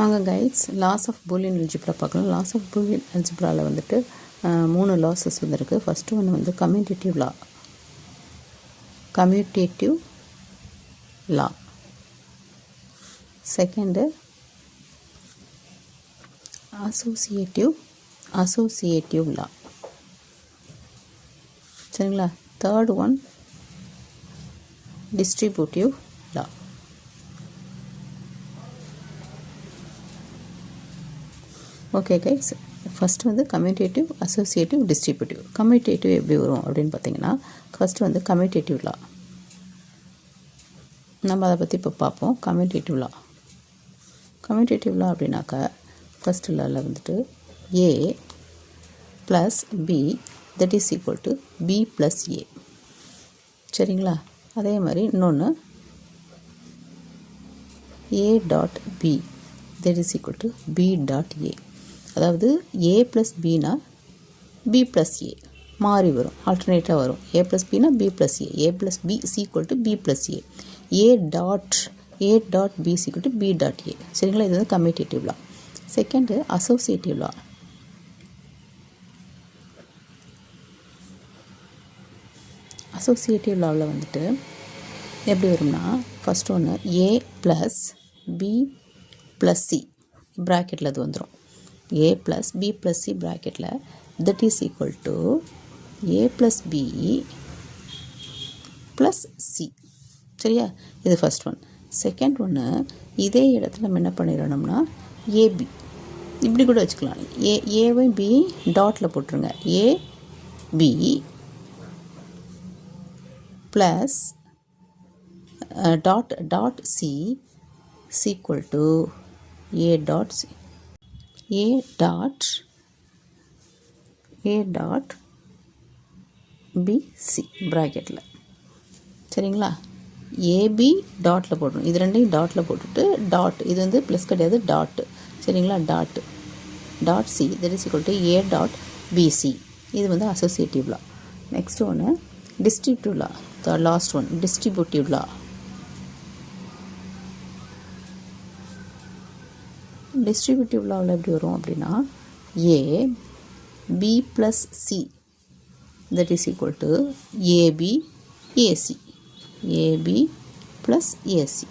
வாங்க guys laws of Boolean algebra பார்க்கலாம். Laws of Boolean அல்ஜிப்ராவில் வந்துட்டு 3 லாஸஸ் வந்துருக்கு. ஃபஸ்ட்டு ஒன்று வந்து commutative law, second associative law, சரிங்களா? Third one distributive law. Okay guys, first வந்து கம்யூட்டேட்டிவ், அசோசியேட்டிவ், டிஸ்ட்ரிபியூட்டிவ். கம்யூட்டேட்டிவ் எப்படி வரும் அப்படின்னு பார்த்தீங்கன்னா, ஃபஸ்ட்டு வந்து கம்யூட்டேட்டிவ் லா, நம்ம அதை பற்றி இப்போ பார்ப்போம். கம்யூட்டேட்டிவ் லா அப்படின்னாக்கா ஃபஸ்ட்டு லாவில் வந்துட்டு A plus B that is equal to B plus A, சரிங்களா? அதே மாதிரி இன்னொன்று A dot B that is equal to B dot A. அதாவது ஏ ப்ளஸ் பினா பி ப்ளஸ் ஏ மாறி வரும், ஆல்டர்னேட்டாக வரும். ஏ ப்ளஸ் பினா B plus A, A plus B equal to B plus A, A dot B equal to B dot A, சரிங்களா? இது வந்து commutative law. Second associative law. Associative லாவில் வந்துட்டு எப்படி வரும்னா, ஃபஸ்ட் ஒன்று A plus B plus C ப்ராக்கெட்டில் அது வந்துடும். A plus B plus C ப்ராக்கெட்டில் that is equal to A plus B plus C, சரியா? இது ஃபஸ்ட் ஒன். செகண்ட் ஒன்று, இதே இடத்துல நம்ம என்ன பண்ணிடணும்னா ஏபி இப்படி கூட வச்சுக்கலாம். ஏவை பி டாட்டில் போட்டுருங்க. AB plus dot C equal to A dot C, A dot B C ப்ராக்கெட்டில், சரிங்களா? ஏபி டாட்டில் போடணும். இது ரெண்டையும் டாட்டில் போட்டுட்டு டாட், இது வந்து ப்ளஸ் கிடையாது, டாட்டு, சரிங்களா? Dot C that is equal to A dot BC. இது வந்து அசோசியேட்டிவ் லா. நெக்ஸ்ட் ஒன்று distributive law, the last one distributive law. Distributive லாவில் எப்படி வரும் அப்படின்னா, A B plus C that is equal to AB AC, AB plus AC.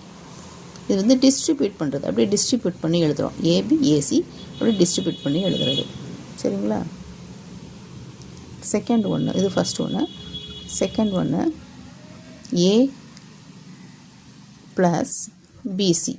இது வந்து distribute பண்ணுறது, அப்படியே டிஸ்ட்ரிபியூட் பண்ணி எழுதுகிறோம். ஏபி ஏசி அப்படியே டிஸ்ட்ரிபியூட் பண்ணி எழுதுறது, சரிங்களா? செகண்ட் ஒன்று, இது ஃபஸ்ட் ஒன்று. செகண்ட் ஒன்று ஏ ப்ளஸ் பிசி